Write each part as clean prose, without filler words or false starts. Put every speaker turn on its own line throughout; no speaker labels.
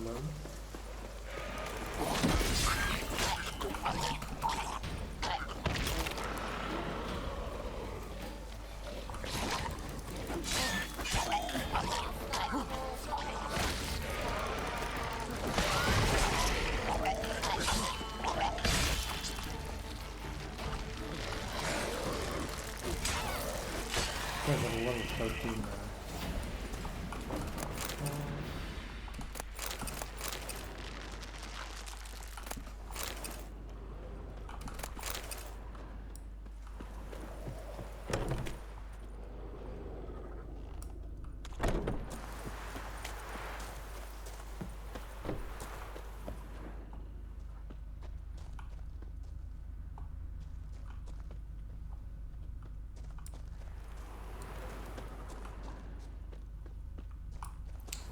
alone. There's a level 13 now.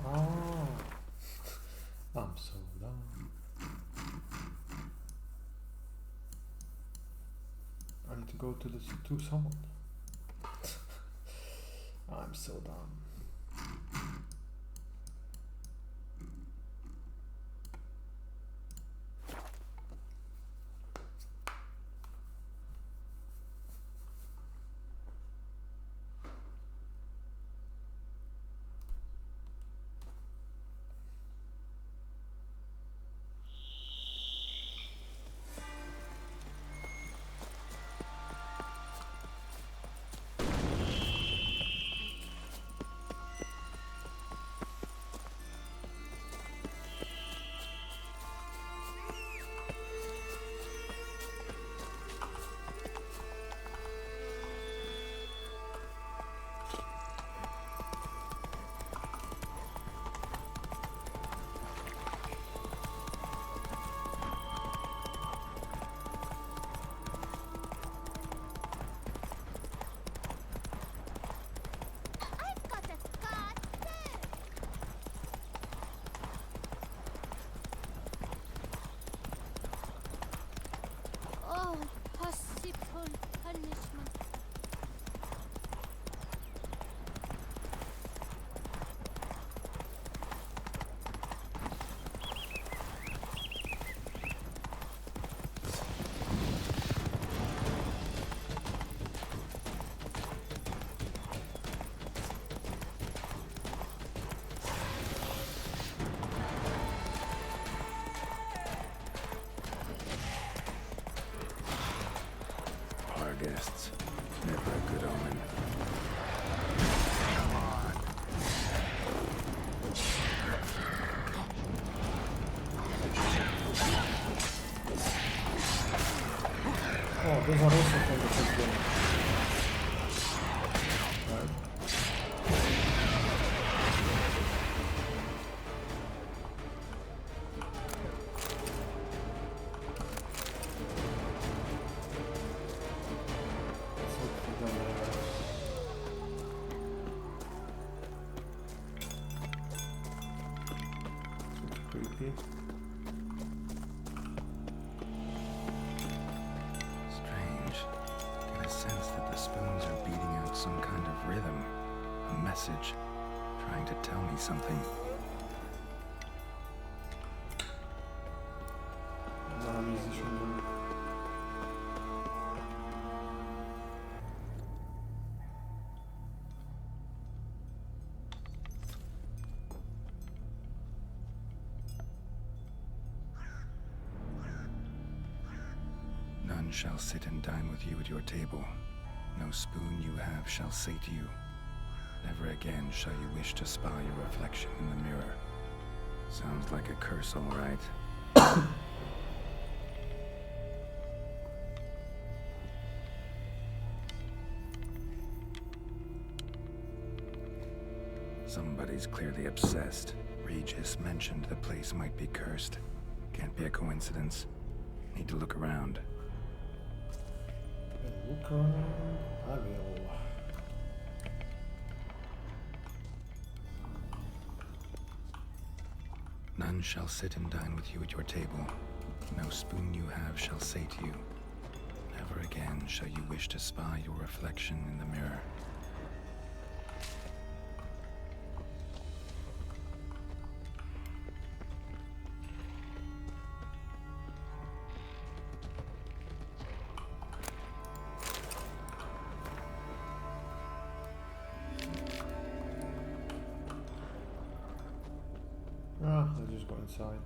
Oh, I'm so dumb. I need to go to someone. I'm so dumb.
Oh, possible punishment.
Guests. Never a good omen.
Oh, those are also from the first game. Right. Creepy.
Strange. Get a sense that the spoons are beating out some kind of rhythm. A message. Trying to tell me something.
Not a musician though.
None shall sit and dine with you at your table. No spoon you have shall say to you. Never again shall you wish to spy your reflection in the mirror. Sounds like a curse, all right. Somebody's clearly obsessed. Regis mentioned the place might be cursed. Can't be a coincidence. Need to look around.
Look around. I will.
None shall sit and dine with you at your table. No spoon you have shall say to you. Never again shall you wish to spy your reflection in the mirror.
Ah, let's just go inside.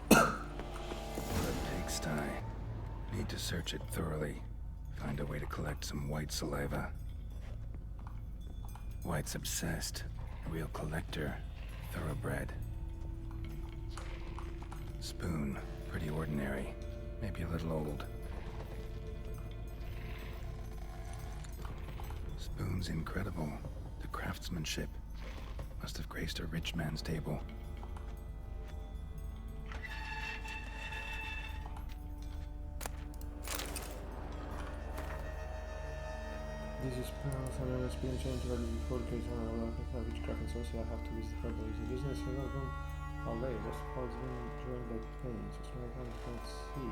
The pigsty. Need to search it thoroughly. Find a way to collect some Wight saliva. Wight's obsessed. A real collector. Thoroughbred. Spoon. Pretty ordinary. Maybe a little old. Spoon's incredible. The craftsmanship. Must have graced a rich man's table.
This is spoon has been changed already before the case on a lot of witchcraft and sorcery. I have to visit her, but it's a business in her room. All day, just how it's been during the pain. Just when I can't see.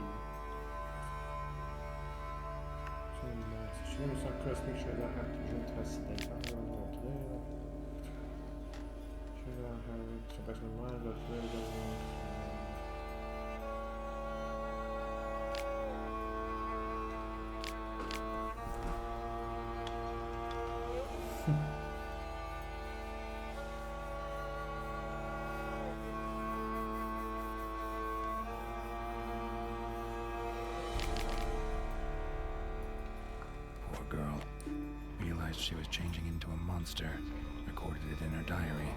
She gave me some curse pictures I have to drink test data. I don't know today. She don't have it, so back to my mind, but really don't know.
Girl realized she was changing into a monster, recorded it in her diary.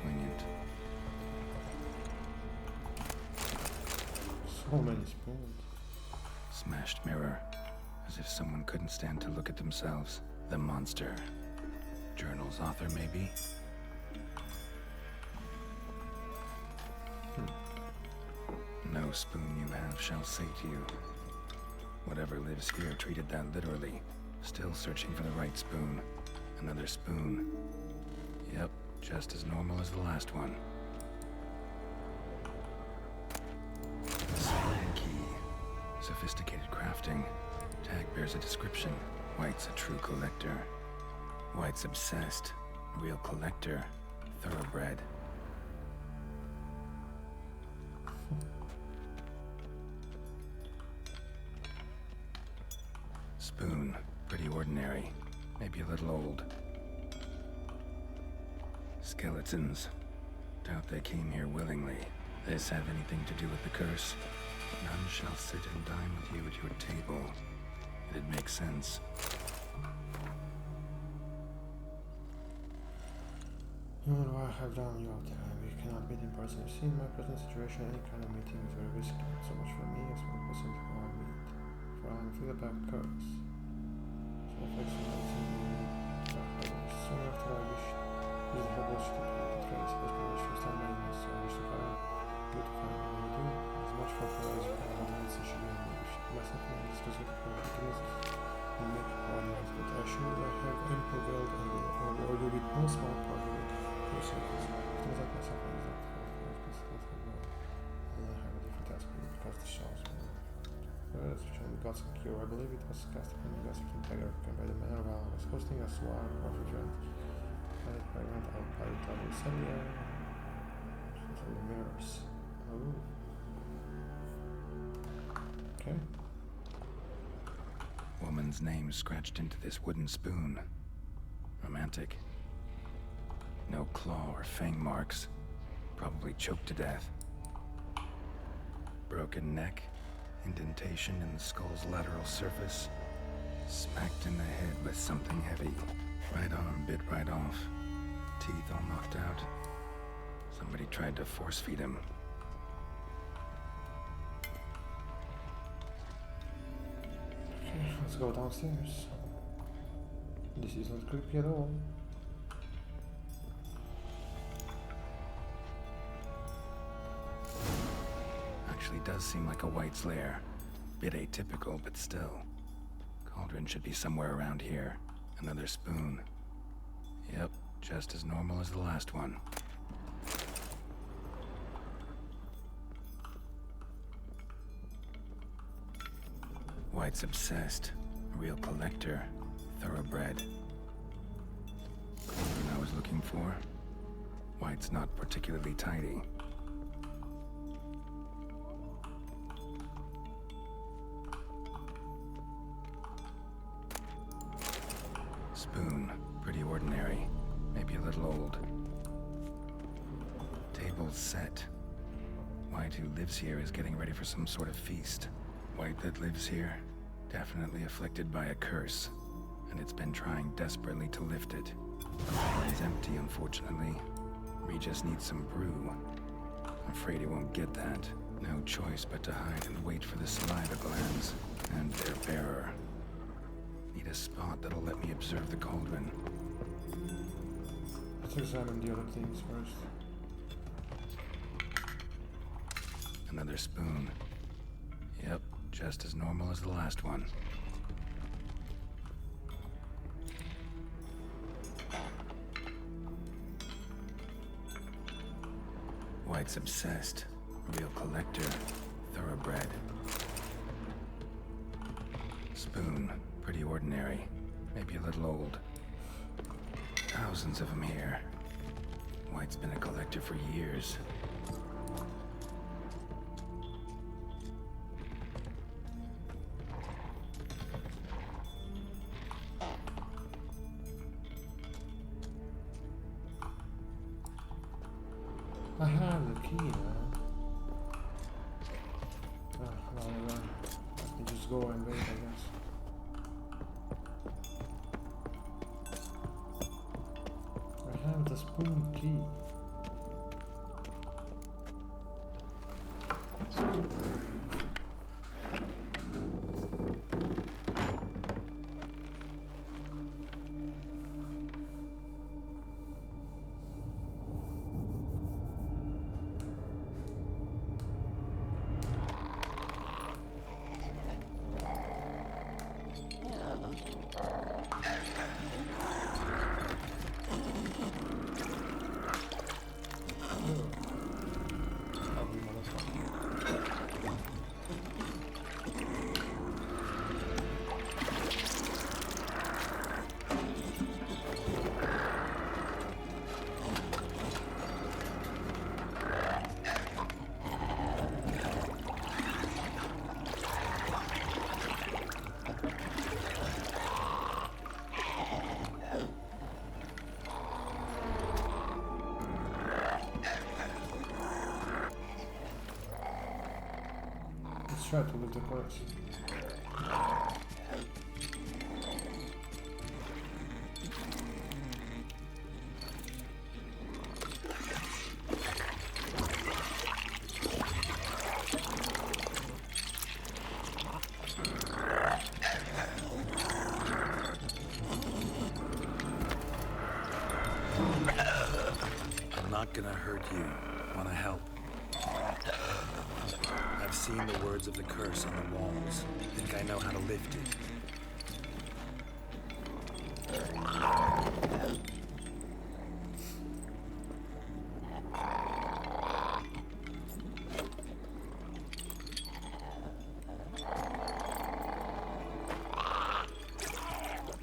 Poignant.
So many spoons.
Smashed mirror, as if someone couldn't stand to look at themselves. The monster. Journal's author, maybe? No spoon you have shall sate you. Whatever lives here treated that literally. Still searching for the right spoon. Another spoon. Yep, just as normal as the last one. Spoon key. Sophisticated crafting. Tag bears a description. Wight's a true collector. Wight's obsessed. Real collector. Thoroughbred. Spoon. Pretty ordinary. Maybe a little old. Skeletons. Doubt they came here willingly. This have anything to do with the curse? None shall sit and dine with you at your table. It'd make sense.
No matter what I have done you out there, we cannot meet in person. You see, in my present situation, any kind of meeting is very risky. Not so much for me as for the person who I meet. For I am filled about curse. So affects me anything you need. Soon after I wish this her watch to be the trace, but I wish to stand my name, so I wish to find you to find what I do. As much for her as you can, what else she should be. Myself and discuss with her weaknesses and make arguments, but I should have ample wealth and or you with no small part of it. Things like myself and that and I have a different task because the shows whereas which only gods can cure. I believe it was cast upon the gods from beggar by the man while I was hosting a swan of a friend. I went out by the travel cellular from the mirrors. Oh. Okay.
Woman's name scratched into this wooden spoon. Romantic. No claw or fang marks. Probably choked to death. Broken neck. Indentation in the skull's lateral surface. Smacked in the head with something heavy. Right arm bit right off. Teeth all knocked out. Somebody tried to force feed him.
Okay, let's go downstairs. This is not creepy at all.
Actually does seem like a Wight's lair. Bit atypical, but still. Cauldron should be somewhere around here. Another spoon. Yep, just as normal as the last one. Wight's obsessed. A real collector. Thoroughbred. Cauldron I was looking for. Wight's not particularly tidy. Spoon. Pretty ordinary. Maybe a little old. all set. Wight, who lives here, is getting ready for some sort of feast. Wight that lives here, definitely afflicted by a curse, and it's been trying desperately to lift it. It's empty, unfortunately. We just need some brew. I'm afraid he won't get that. No choice but to hide and wait for the saliva glands and their bearer. Need a spot that'll let me observe the cauldron.
Let's examine the other things first.
Another spoon. Yep, just as normal as the last one. Wight's obsessed. Real collector. Thoroughbred. Spoon. Pretty ordinary. Maybe a little old. Thousands of them here. Wight's been a collector for years.
I have the key now. Well, I can just go and wait, I guess. I have the spoon key. Try to lift the corpse.
I'm not gonna hurt you. Wanna help? I've seen the words of the curse on the walls. Think I know how to lift it.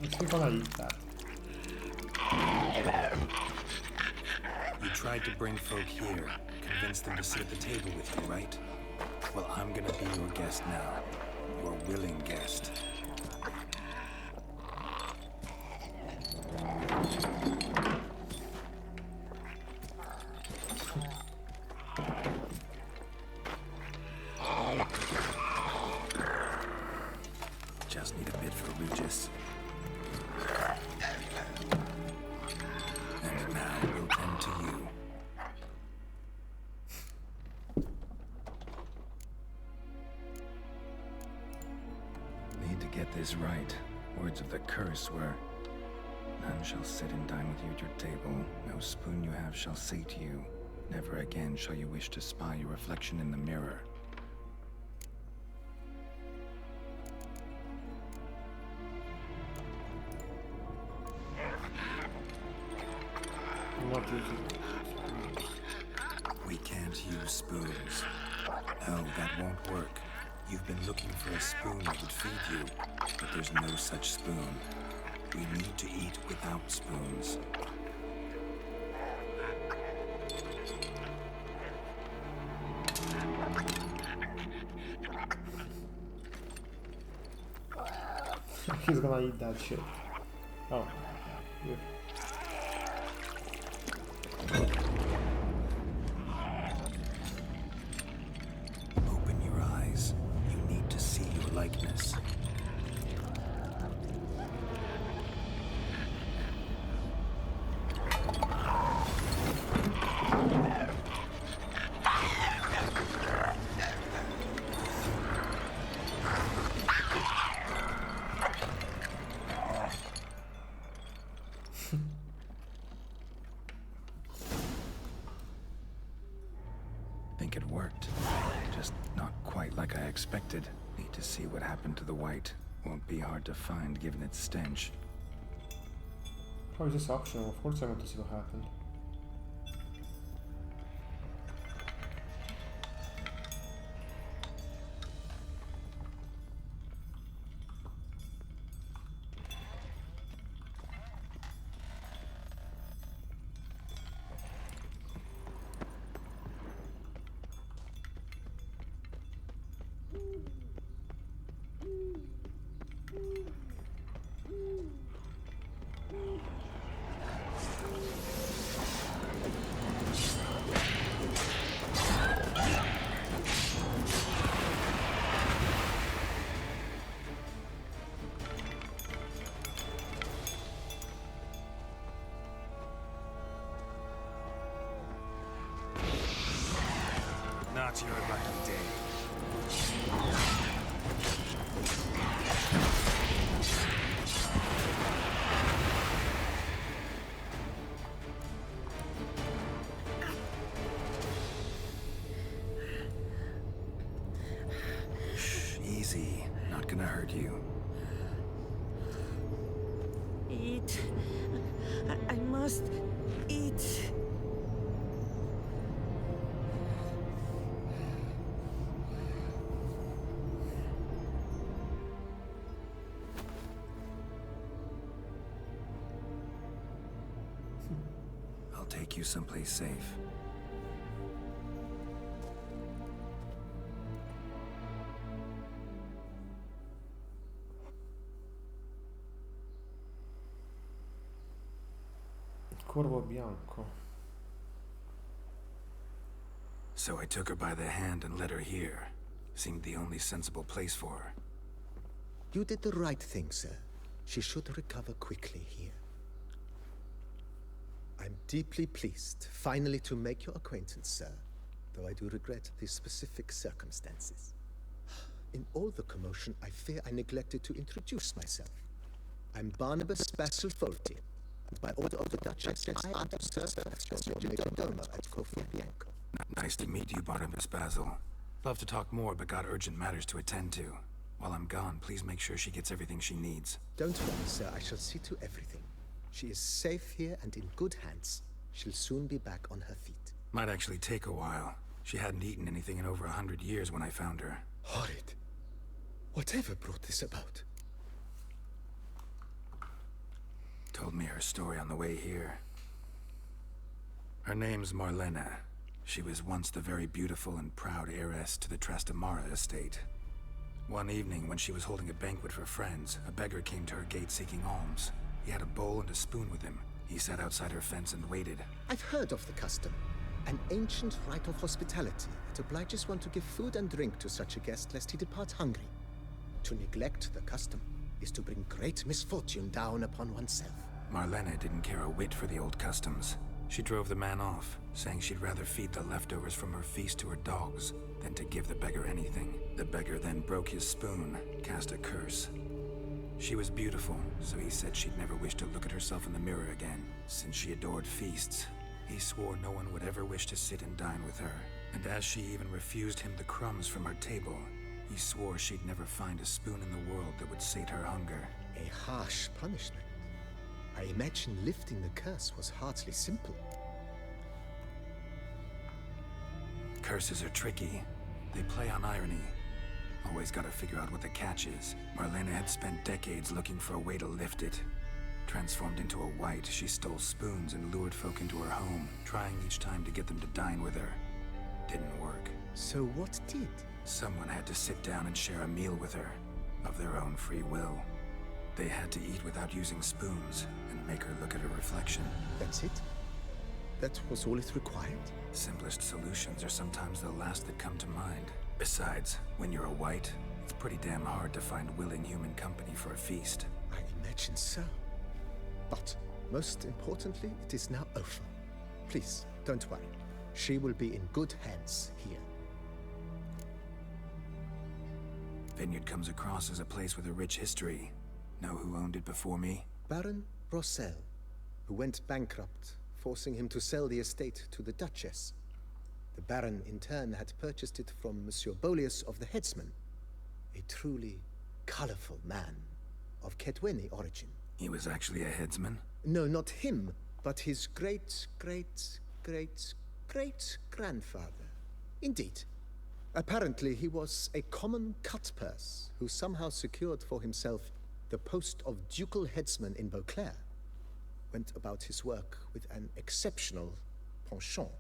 Let's see if I eat that.
You tried to bring folk here, convince them to sit at the table with you, right? Well, I'm gonna be your guest now. Your willing guest. Just need a bit for Regis. And now we'll tend to you.
Get this right. Words of the curse were, none shall sit and dine with you at your table. No spoon you have shall say to you, never again shall you wish to spy your reflection in the mirror.
What is it?
We can't use spoons. No, that won't work. You've been looking for a spoon that would feed you, but there's no such spoon. We need to eat without spoons.
He's gonna eat that shit. Oh, good.
Think it worked. Just not quite like I expected. Need to see what happened to the Wight. Won't be hard to find given its stench.
How is this optional? Of course I want to see what happened.
Not your lucky day.
Shh, easy. Not gonna hurt you.
Eat. I must eat.
I'll take you someplace safe.
Corvo Bianco.
So I took her by the hand and led her here. Seemed the only sensible place for her.
You did the right thing, sir. She should recover quickly here. I'm deeply pleased, finally, to make your acquaintance, sir, though I do regret the specific circumstances. In all the commotion, I fear I neglected to introduce myself. I'm Barnabas Basil Folty, and by order of the Duchess, I am to serve as your majordomo at Cage Bianco.
Nice to meet you, Barnabas Basil. Love to talk more, but got urgent matters to attend to. While I'm gone, please make sure she gets everything she needs.
Don't worry, sir. I shall see to everything. She is safe here and in good hands. She'll soon be back on her feet.
Might actually take a while. She hadn't eaten anything in over 100 years when I found her.
Horrid. Whatever brought this about?
Told me her story on the way here. Her name's Marlene. She was once the very beautiful and proud heiress to the Trastamara estate. One evening, when she was holding a banquet for friends, a beggar came to her gate seeking alms. He had a bowl and a spoon with him. He sat outside her fence and waited.
I've heard of the custom. An ancient rite of hospitality that obliges one to give food and drink to such a guest lest he depart hungry. To neglect the custom is to bring great misfortune down upon oneself.
Marlene didn't care a whit for the old customs. She drove the man off, saying she'd rather feed the leftovers from her feast to her dogs than to give the beggar anything. The beggar then broke his spoon, cast a curse. She was beautiful, so he said she'd never wish to look at herself in the mirror again. Since she adored feasts, he swore no one would ever wish to sit and dine with her. And as she even refused him the crumbs from her table, he swore she'd never find a spoon in the world that would sate her hunger.
A harsh punishment. I imagine lifting the curse was hardly simple.
Curses are tricky. They play on irony. Always gotta figure out what the catch is. Marlene had spent decades looking for a way to lift it. Transformed into a Wight, she stole spoons and lured folk into her home, trying each time to get them to dine with her. Didn't work.
So what did?
Someone had to sit down and share a meal with her, of their own free will. They had to eat without using spoons, and make her look at her reflection.
That's it? That was all it required?
Simplest solutions are sometimes the last that come to mind. Besides, when you're a Wight, it's pretty damn hard to find willing human company for a feast.
I imagine so. But, most importantly, it is now over. Please, don't worry. She will be in good hands here.
Vineyard comes across as a place with a rich history. Know who owned it before me?
Baron Rossel, who went bankrupt, forcing him to sell the estate to the Duchess. The Baron, in turn, had purchased it from Monsieur Bolius of the Headsman, a truly colorful man of Ketweni origin.
He was actually a headsman?
No, not him, but his great-great-great-great-grandfather. Indeed. Apparently, he was a common cutpurse who somehow secured for himself the post of ducal headsman in Beauclair. Went about his work with an exceptional penchant.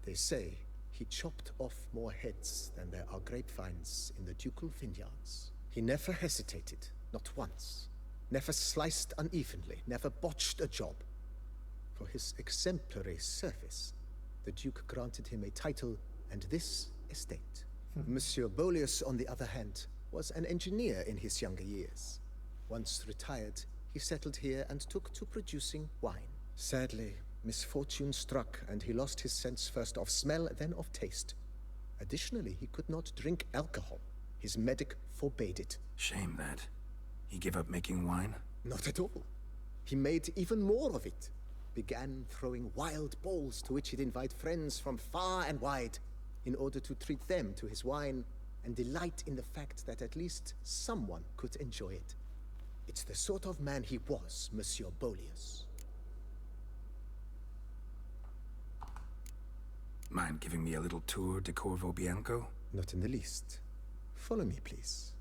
They say he chopped off more heads than there are grapevines in the ducal vineyards. He never hesitated, not once. Never sliced unevenly, never botched a job. For his exemplary service, the Duke granted him a title and this estate. Monsieur Bolius, on the other hand, was an engineer in his younger years. Once retired, he settled here and took to producing wine. Sadly, misfortune struck and he lost his sense first of smell, then of taste. Additionally, he could not drink alcohol. His medic forbade it.
Shame that. He gave up making wine?
Not at all. He made even more of it. Began throwing wild balls to which he'd invite friends from far and wide in order to treat them to his wine and delight in the fact that at least someone could enjoy it. It's the sort of man he was, Monsieur Bolius.
Mind giving me a little tour de Corvo Bianco?
Not in the least. Follow me, please.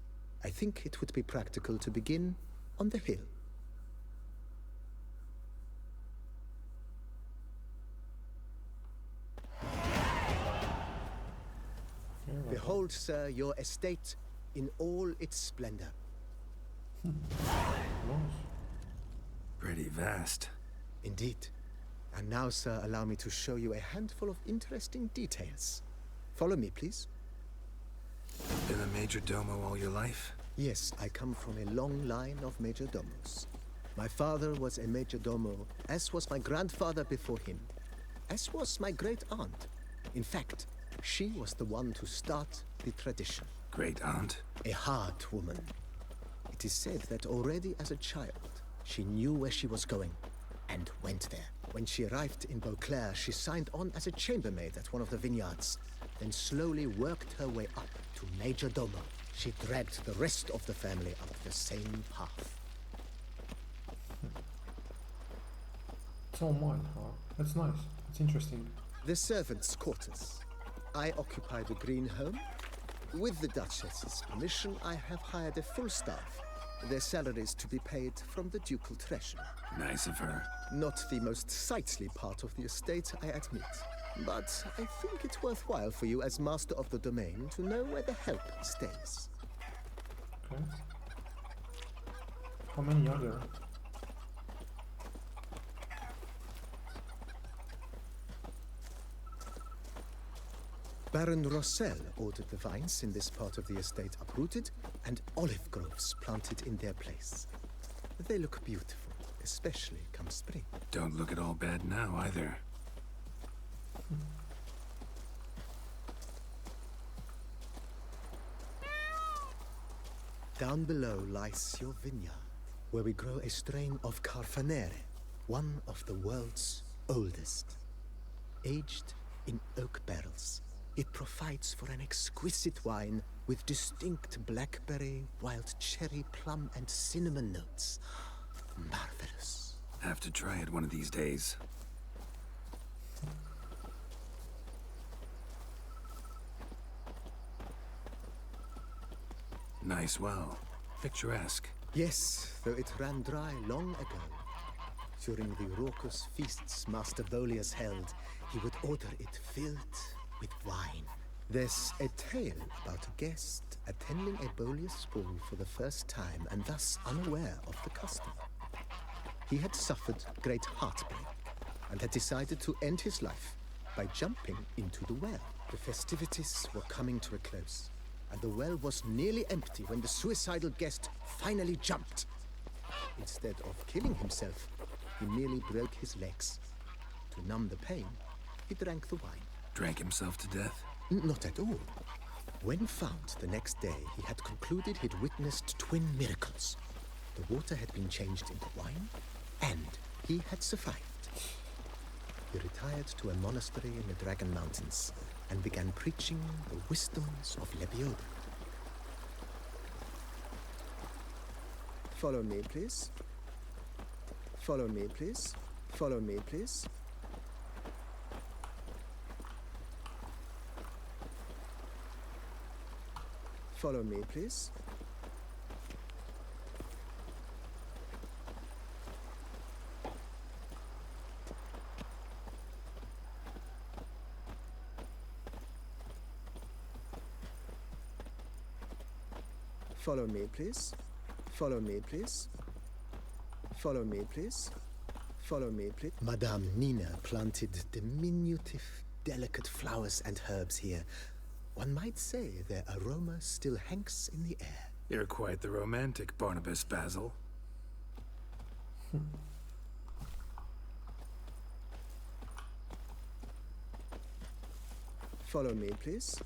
I think it would be practical to begin on the hill. Behold, sir, your estate in all its splendor.
Pretty vast.
Indeed. And now, sir, allow me to show you a handful of interesting details. Follow me, please.
Been a major domo all your life?
Yes, I come from a long line of major domos. My father was a major domo, as was my grandfather before him, as was my great aunt. In fact, she was the one to start the tradition.
Great aunt?
A hard woman. It is said that already as a child, she knew where she was going and went there. When she arrived in Beauclair, she signed on as a chambermaid at one of the vineyards, then slowly worked her way up to major domo. She dragged the rest of the family up the same path.
It's all mine. Oh, that's nice. It's interesting.
The servants' quarters. I occupy the green home. With the Duchess's permission, I have hired a full staff. Their salaries to be paid from the ducal treasury.
Nice of her.
Not the most sightly part of the estate, I admit. But I think it's worthwhile for you as master of the domain to know where the help stays.
Okay. How many are there?
Baron Rossel ordered the vines in this part of the estate uprooted and olive groves planted in their place. They look beautiful, especially come spring.
Don't look at all bad now, either.
Down below lies your vineyard, where we grow a strain of Carfanere, one of the world's oldest. Aged in oak barrels, it provides for an exquisite wine with distinct blackberry, wild cherry, plum, and cinnamon notes. Marvelous.
Have to try it one of these days. Nice well. Picturesque.
Yes, though it ran dry long ago. During the raucous feasts Master Bolius held, he would order it filled with wine. There's a tale about a guest attending a Bolius ball for the first time and thus unaware of the custom. He had suffered great heartbreak and had decided to end his life by jumping into the well. The festivities were coming to a close, and the well was nearly empty when the suicidal guest finally jumped. Instead of killing himself, he merely broke his legs. To numb the pain, he drank the wine.
Drank himself to death?
Not at all. When found the next day, he had concluded he'd witnessed twin miracles. The water had been changed into wine, and he had survived. he retired to a monastery in the Dragon Mountains and began preaching the wisdoms of Lebioda. Follow me, please. Follow me, please. Follow me, please. Follow me, please. Follow me, please. Follow me, please. Follow me, please. Follow me, please. Madame Nina planted diminutive, delicate flowers and herbs here. One might say their aroma still hangs in the air.
You're quite the romantic, Barnabas Basil.
Follow me, please.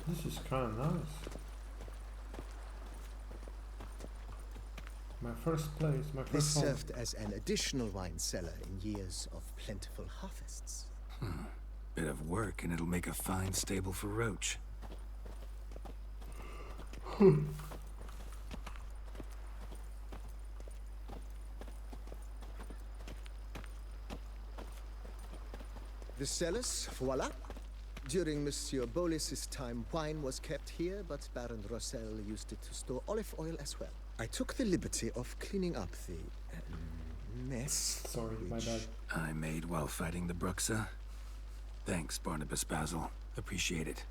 This is kind of nice. My first place, my
This
first home.
served as an additional wine cellar in years of plentiful harvests.
Bit of work and it'll make a fine stable for Roach.
The cellars, voila. During Monsieur Bolis's time, wine was kept here, but Baron Rossel used it to store olive oil as well. I took the liberty of cleaning up the mess.
Sorry, my
which-
bad.
I made while fighting the Bruxa. Thanks, Barnabas Basil. Appreciate it.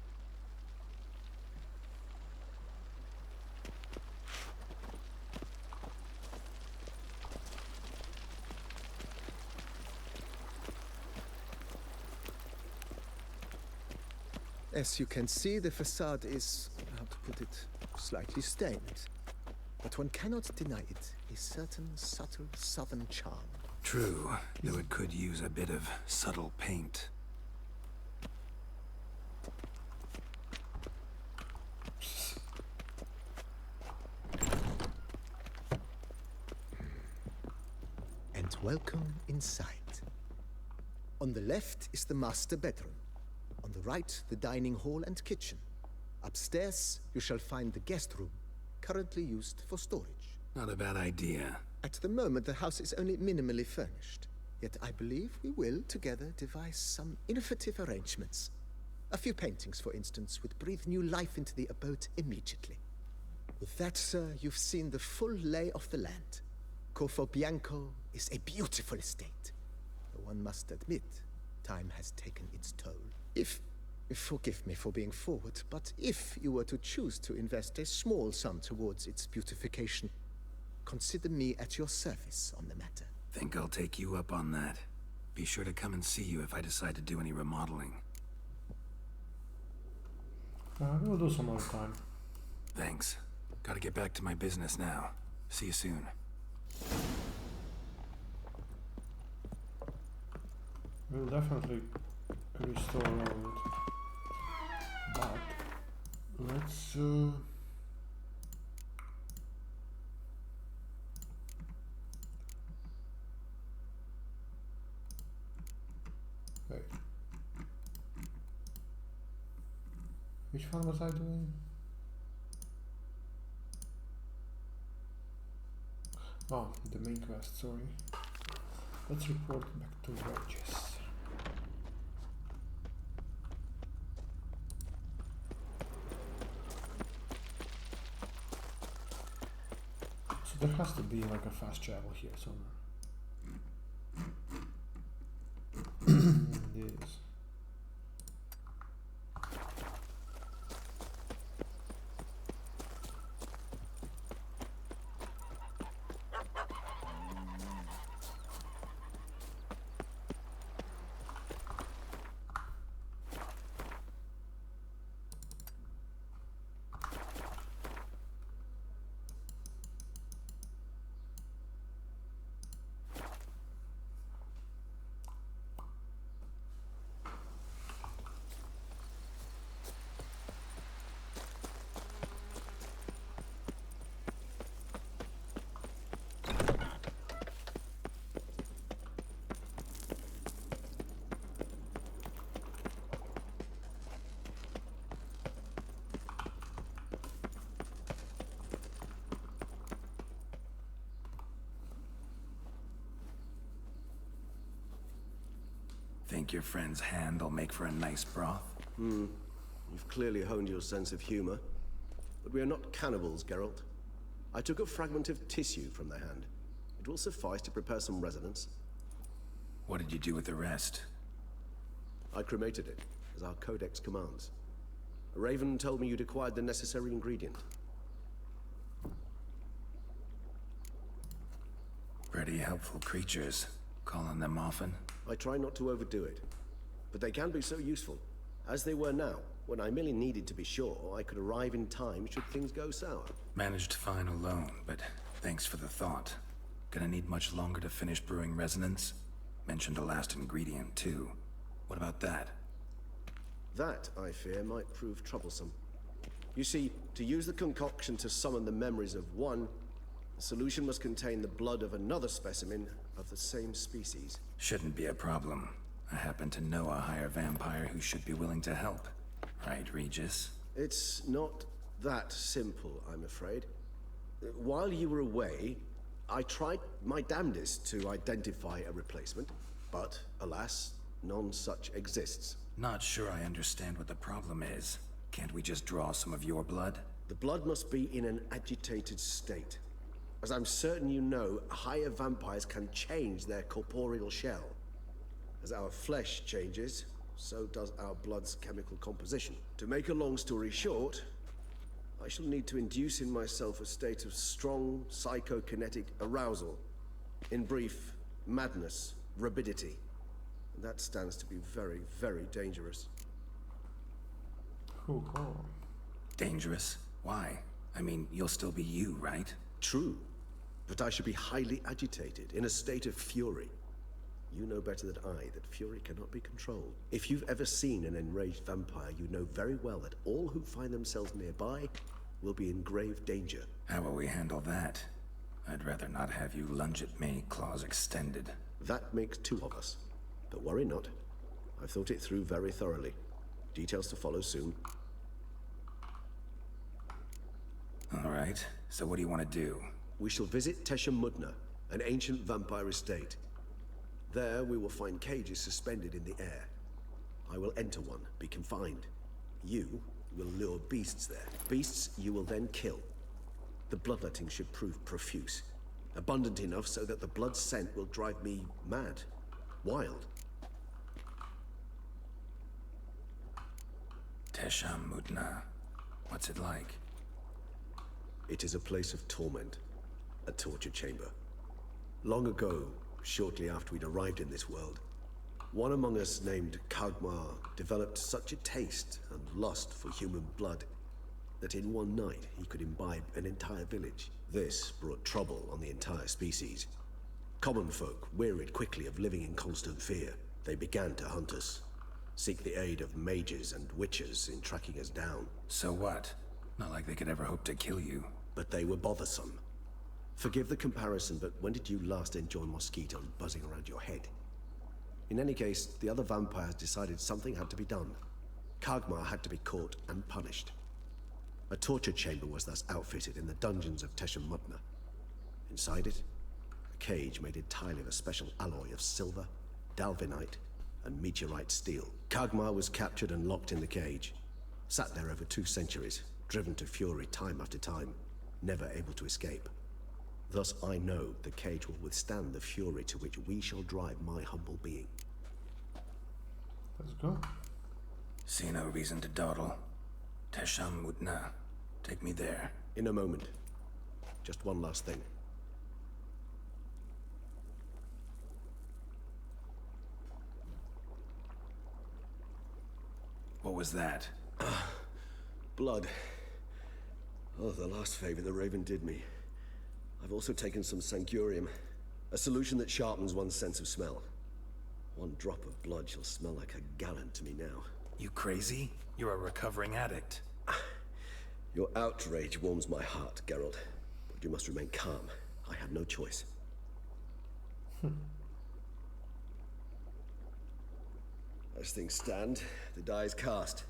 As you can see, the facade is, how to put it, slightly stained. But one cannot deny it, a certain subtle southern charm.
True, though it could use a bit of subtle paint.
And welcome inside. On the left is the master bedroom. On the right, the dining hall and kitchen. Upstairs, you shall find the guest room, currently used for storage.
Not a bad idea.
At the moment, the house is only minimally furnished. Yet I believe we will, together, devise some innovative arrangements. A few paintings, for instance, would breathe new life into the abode immediately. With that, sir, you've seen the full lay of the land. Corfo Bianco is a beautiful estate. Though one must admit, time has taken its toll. Forgive me for being forward, but if you were to choose to invest a small sum towards its beautification, consider me at your service on the matter.
Think I'll take you up on that. Be sure to come and see you if I decide to do any remodeling.
We'll do some other time.
Thanks. Gotta get back to my business now. See you soon.
We'll definitely restore all of it. But let's wait. Which one was I doing? Oh, the main quest, sorry. Let's report back to Rogers. So there has to be like a fast travel here somewhere. It is.
Think your friend's hand will make for a nice broth?
You've clearly honed your sense of humor. But we are not cannibals, Geralt. I took a fragment of tissue from the hand. It will suffice to prepare some resonance.
What did you do with the rest?
I cremated it, as our codex commands. Raven told me you'd acquired the necessary ingredient.
Pretty helpful creatures. Call on them often?
I try not to overdo it, but they can be so useful, as they were now, when I merely needed to be sure I could arrive in time should things go sour.
Managed fine alone, but thanks for the thought. Gonna need much longer to finish brewing resonance? Mentioned the last ingredient, too. What about that?
That, I fear, might prove troublesome. You see, to use the concoction to summon the memories of one, the solution must contain the blood of another specimen of the same species.
Shouldn't be a problem. I happen to know a higher vampire who should be willing to help. Right, Regis?
It's not that simple, I'm afraid. While you were away, I tried my damnedest to identify a replacement, but alas, none such exists.
Not sure I understand what the problem is. Can't we just draw some of your blood?
The blood must be in an agitated state. As I'm certain you know, higher vampires can change their corporeal shell. As our flesh changes, so does our blood's chemical composition. To make a long story short, I shall need to induce in myself a state of strong psychokinetic arousal. In brief, madness, rabidity. And that stands to be very, very dangerous.
Cool.
Dangerous? Why? I mean, you'll still be you, right?
True, but I should be highly agitated, in a state of fury. You know better than I that fury cannot be controlled. If you've ever seen an enraged vampire, you know very well that all who find themselves nearby will be in grave danger.
How will we handle that? I'd rather not have you lunge at me, claws extended.
That makes two of us. But worry not. I've thought it through very thoroughly. Details to follow soon.
All right, so what do you want to do?
We shall visit Tesha Mudna, an ancient vampire estate. There we will find cages suspended in the air. I will enter one, be confined. You will lure beasts there. Beasts you will then kill. The bloodletting should prove profuse. Abundant enough so that the blood scent will drive me mad. Wild.
Tesha Mudna. What's it like?
It is a place of torment. A torture chamber. Long ago, shortly after we'd arrived in this world, one among us named Kagmar developed such a taste and lust for human blood that in one night he could imbibe an entire village. This brought trouble on the entire species. Common folk wearied quickly of living in constant fear. They began to hunt us, seek the aid of mages and witches in tracking us down.
So what? Not like they could ever hope to kill you.
But they were bothersome. Forgive the comparison, but when did you last enjoy mosquitoes buzzing around your head? In any case, the other vampires decided something had to be done. Kagmar had to be caught and punished. A torture chamber was thus outfitted in the dungeons of Tesha Mudna. Inside it, a cage made entirely of a special alloy of silver, dalvinite, and meteorite steel. Kagmar was captured and locked in the cage. Sat there over 2 centuries, driven to fury time after time, never able to escape. Thus I know the cage will withstand the fury to which we shall drive my humble being.
Let's go.
See no reason to dawdle. Tesha Mudna. Take me there.
In a moment. Just one last thing.
What was that?
Blood. Oh, the last favor the Raven did me. I've also taken some Sancurium, a solution that sharpens one's sense of smell. One drop of blood shall smell like a gallon to me now.
You crazy? You're a recovering addict.
Your outrage warms my heart, Geralt. But you must remain calm. I have no choice. As things stand, the die is cast.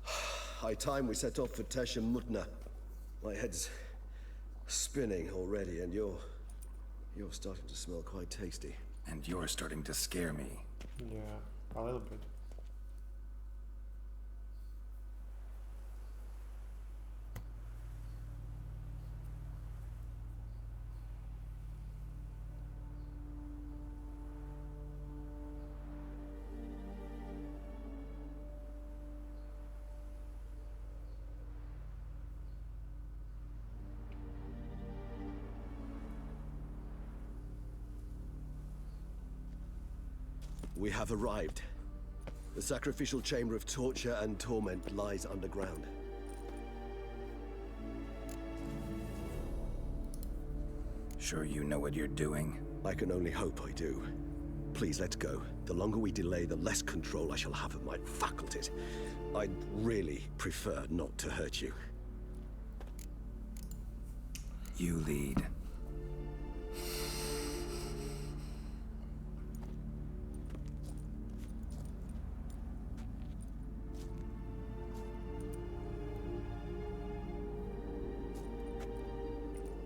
High time we set off for Tesha Mudna. My head's spinning already, and you're starting to smell quite tasty.
And you're starting to scare me.
Yeah, a little bit.
We have arrived. The sacrificial chamber of torture and torment lies underground.
Sure you know what you're doing?
I can only hope I do. Please, let's go. The longer we delay, the less control I shall have of my faculties. I'd really prefer not to hurt you.
You lead.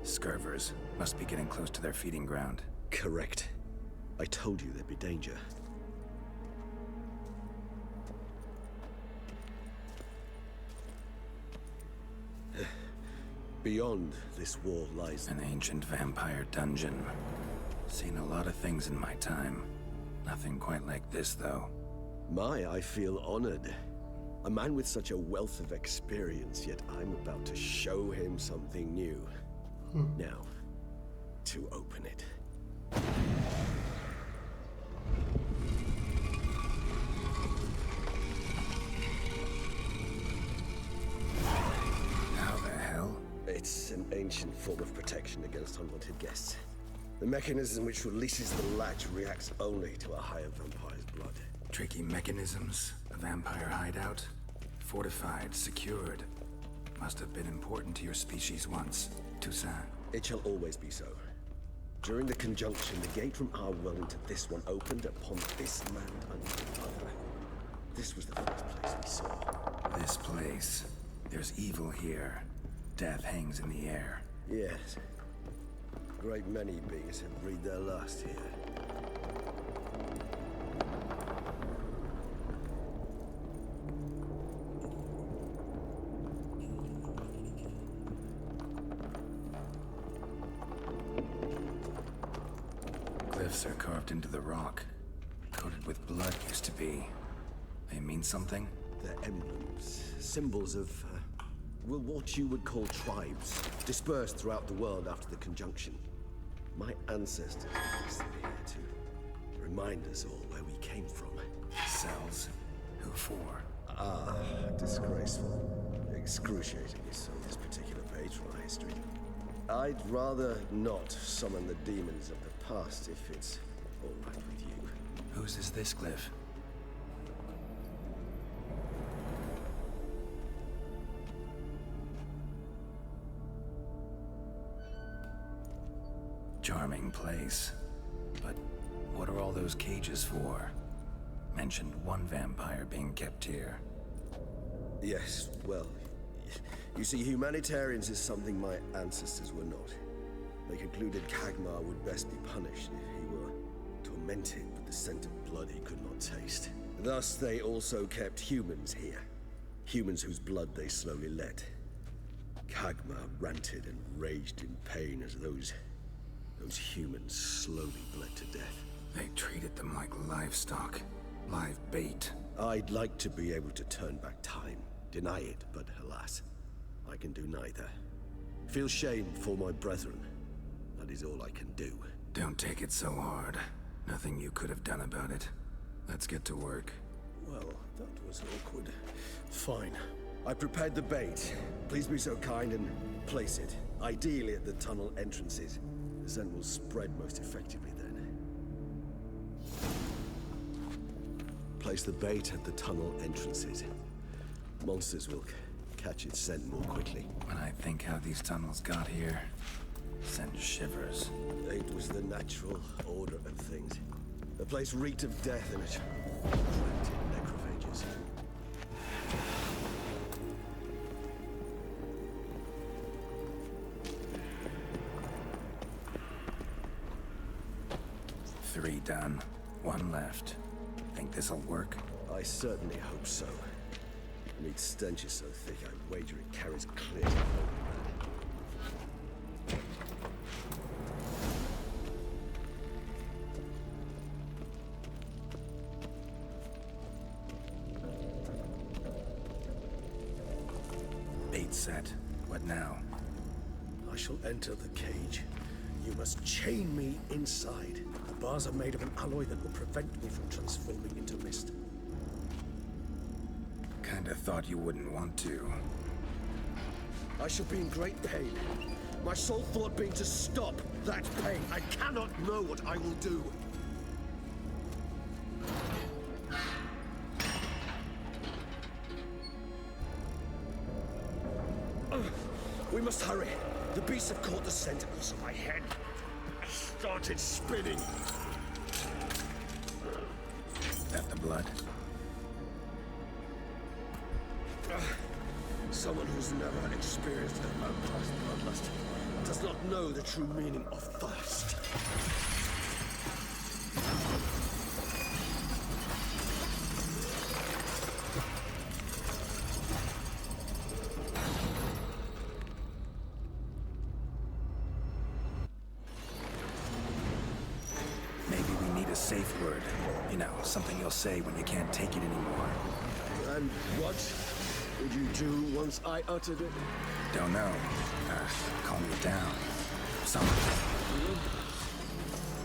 Scurvers must be getting close to their feeding ground.
Correct. I told you there'd be danger. Beyond this wall lies
An ancient vampire dungeon. Seen a lot of things in my time. Nothing quite like this, though.
I feel honored. A man with such a wealth of experience, yet I'm about to show him something new. Now, to open it.
How the hell?
It's an ancient form of protection against unwanted guests. The mechanism which releases the latch reacts only to a higher vampire's blood.
Tricky mechanisms, a vampire hideout. Fortified, secured. Must have been important to your species once. Toussaint.
It shall always be so. During the conjunction, the gate from our world into this one opened upon this land and the other. This was the first place we saw.
This place. There's evil here. Death hangs in the air.
Yes. A great many beings have breathed their last here.
Glyphs are carved into the rock. Coated with blood used to be. They mean something?
They're emblems, symbols of, well, what you would call tribes, dispersed throughout the world after the conjunction. My ancestors placed them here to remind us all where we came from.
Cells? Who for?
Ah, disgraceful. Excruciatingly so, this particular page from our history. I'd rather not summon the demons of the past if it's all right with you.
Whose is this glyph? Charming place. But what are all those cages for? Mentioned one vampire being kept here.
Yes, well, you see, humanitarians is something my ancestors were not. They concluded Kagmar would best be punished if he were tormented with the scent of blood he could not taste. Thus, they also kept humans here. Humans whose blood they slowly let. Kagmar ranted and raged in pain as those humans slowly bled to death.
They treated them like livestock. Live bait.
I'd like to be able to turn back time. Deny it, but alas, I can do neither. Feel shame for my brethren. That is all I can do.
Don't take it so hard. Nothing you could have done about it. Let's get to work.
Well, that was awkward. Fine. I prepared the bait. Please be so kind and place it. Ideally at the tunnel entrances. The scent will spread most effectively then. Place the bait at the tunnel entrances. Monsters will catch its scent more quickly.
When I think how these tunnels got here, sends shivers.
It was the natural order of things. The place reeked of death in it. Infected necrophages.
3 done. 1 left. Think this'll work?
I certainly hope so. The meat stench is so thick, I wager it carries clear.
Bait set. What now?
I shall enter the cage. You must chain me inside. The bars are made of an alloy that will prevent me from transforming into mist.
Kinda thought you wouldn't want to.
I shall be in great pain. My sole thought being to stop that pain. I cannot know what I will do. We must hurry. The beasts have caught the scent of my head. I started spinning.
That the blood?
Someone who's never experienced a vampire's bloodlust does not know the true meaning of thirst.
Maybe we need a safe word. You know, something you'll say when you can't take it anymore.
And what would you do once I uttered it?
Don't know. Calm me down. Something.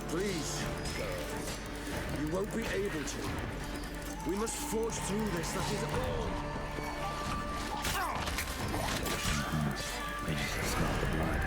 Please, girl. You won't be able to. We must forge through this, that is all.
Maybe just smell the blood.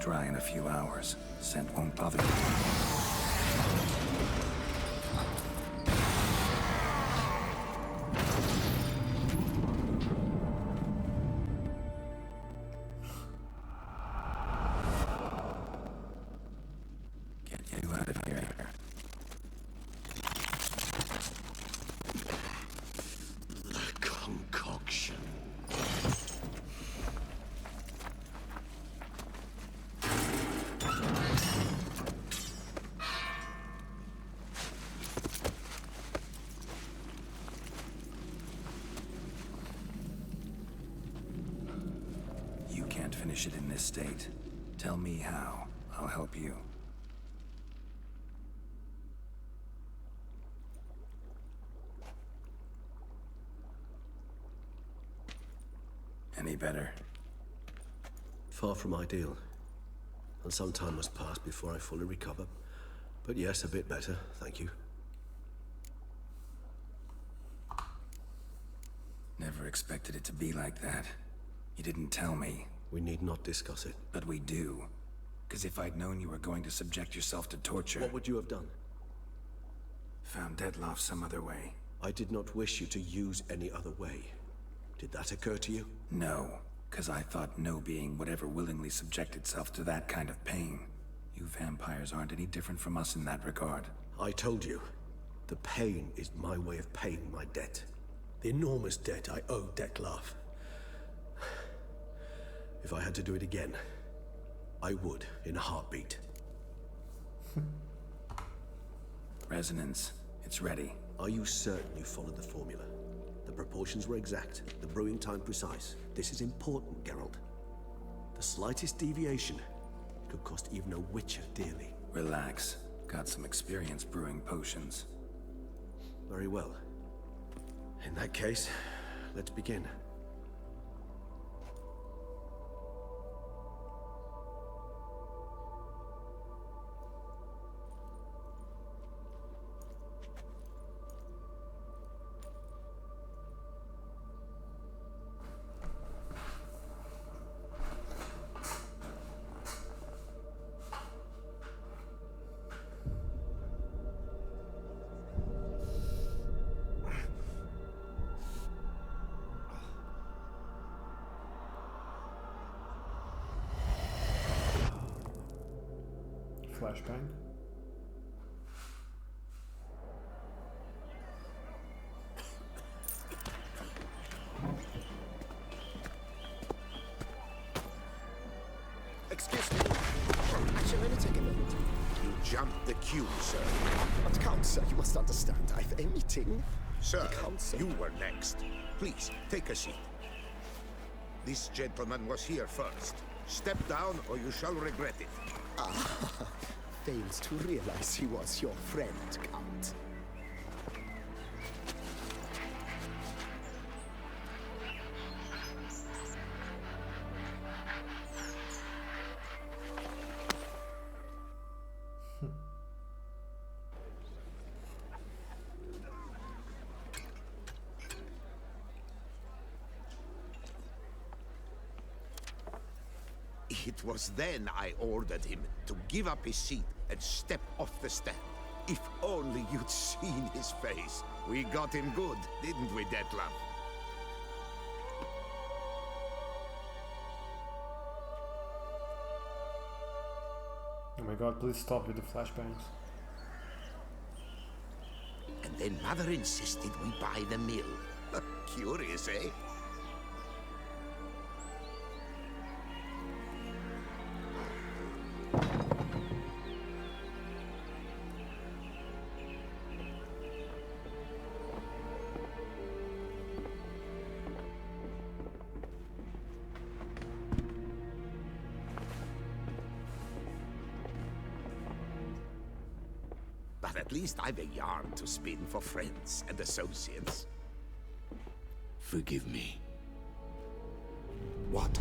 Dry in a few hours. Scent won't bother you. Get you out of here.
The concoction.
Finish it in this state. Tell me how. I'll help you. Any better?
Far from ideal. And some time must pass before I fully recover. But yes, a bit better, thank you.
Never expected it to be like that. You didn't tell me.
We need not discuss it.
But we do. Because if I'd known you were going to subject yourself to torture...
What would you have done?
Found Dettlaff some other way.
I did not wish you to use any other way. Did that occur to you?
No, because I thought no being would ever willingly subject itself to that kind of pain. You vampires aren't any different from us in that regard.
I told you, the pain is my way of paying my debt. The enormous debt I owe Dettlaff. If I had to do it again, I would, in a heartbeat.
Resonance. It's ready.
Are you certain you followed the formula? The proportions were exact, the brewing time precise. This is important, Geralt. The slightest deviation could cost even a witcher dearly.
Relax. Got some experience brewing potions.
Very well. In that case, let's begin.
Flashbang.
Excuse me. Actually, let me take a minute.
You jumped the queue, sir.
But Count, sir, you must understand. I've a meeting.
Sir,
The council.
you were next. Please, take a seat. This gentleman was here first. Step down or you shall regret it.
Fails to realize he was your friend, Count.
It was then I ordered him to give up his seat and step off the stand. If only you'd seen his face. We got him good, didn't we, Dettlaff?
Oh my god, please stop with the flashbangs.
And then Mother insisted we buy the mill. Curious, eh? But at least I've a yarn to spin for friends and associates.
Forgive me.
What?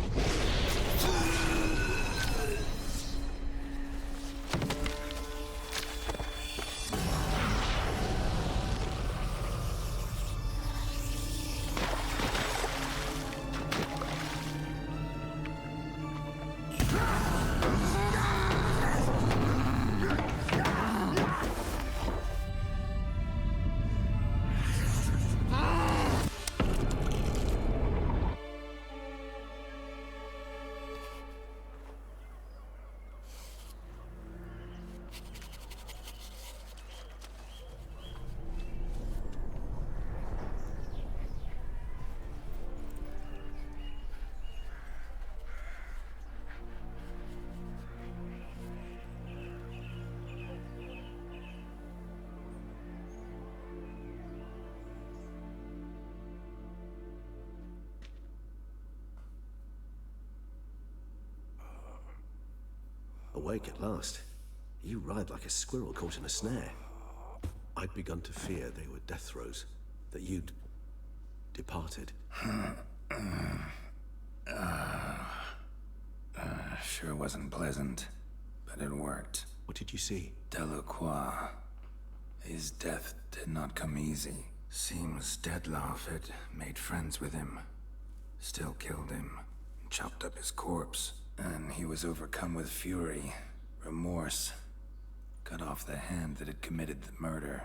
Awake at last. You ride like a squirrel caught in a snare. I'd begun to fear they were death throes, that you'd departed.
Sure wasn't pleasant, but it worked.
What did you see?
Delacroix. His death did not come easy. Seems Dettlaff had made friends with him. Still killed him. Chopped up his corpse. And he was overcome with fury, remorse. Cut off the hand that had committed the murder.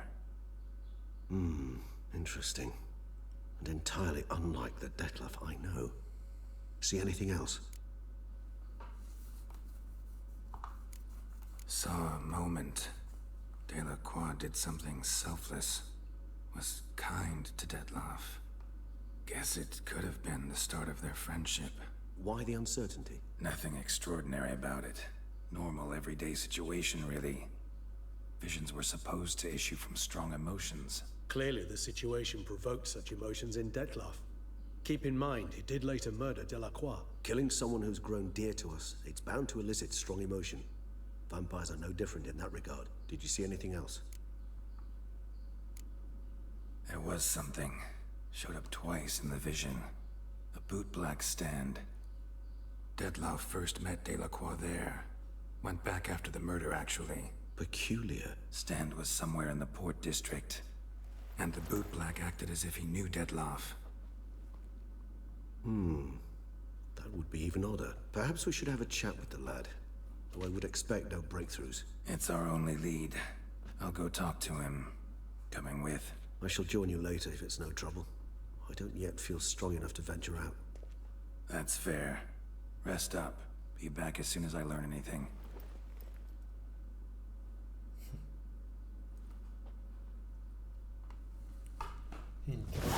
Interesting. And entirely unlike the Dettlaff I know. See anything else?
Saw a moment. Delacroix did something selfless. Was kind to Dettlaff. Guess it could have been the start of their friendship.
Why the uncertainty?
Nothing extraordinary about it. Normal, everyday situation, really. Visions were supposed to issue from strong emotions.
Clearly, the situation provoked such emotions in Dettlaff. Keep in mind, he did later murder Delacroix.
Killing someone who's grown dear to us, it's bound to elicit strong emotion. Vampires are no different in that regard. Did you see anything else?
There was something. Showed up twice in the vision. A bootblack stand. Dettlaff first met Delacroix there. Went back after the murder, actually.
Peculiar.
Stand was somewhere in the Port District. And the bootblack acted as if he knew Dettlaff.
That would be even odder. Perhaps we should have a chat with the lad. Though I would expect no breakthroughs.
It's our only lead. I'll go talk to him. Coming with?
I shall join you later if it's no trouble. I don't yet feel strong enough to venture out.
That's fair. Rest up. Be back as soon as I learn anything.
Interesting.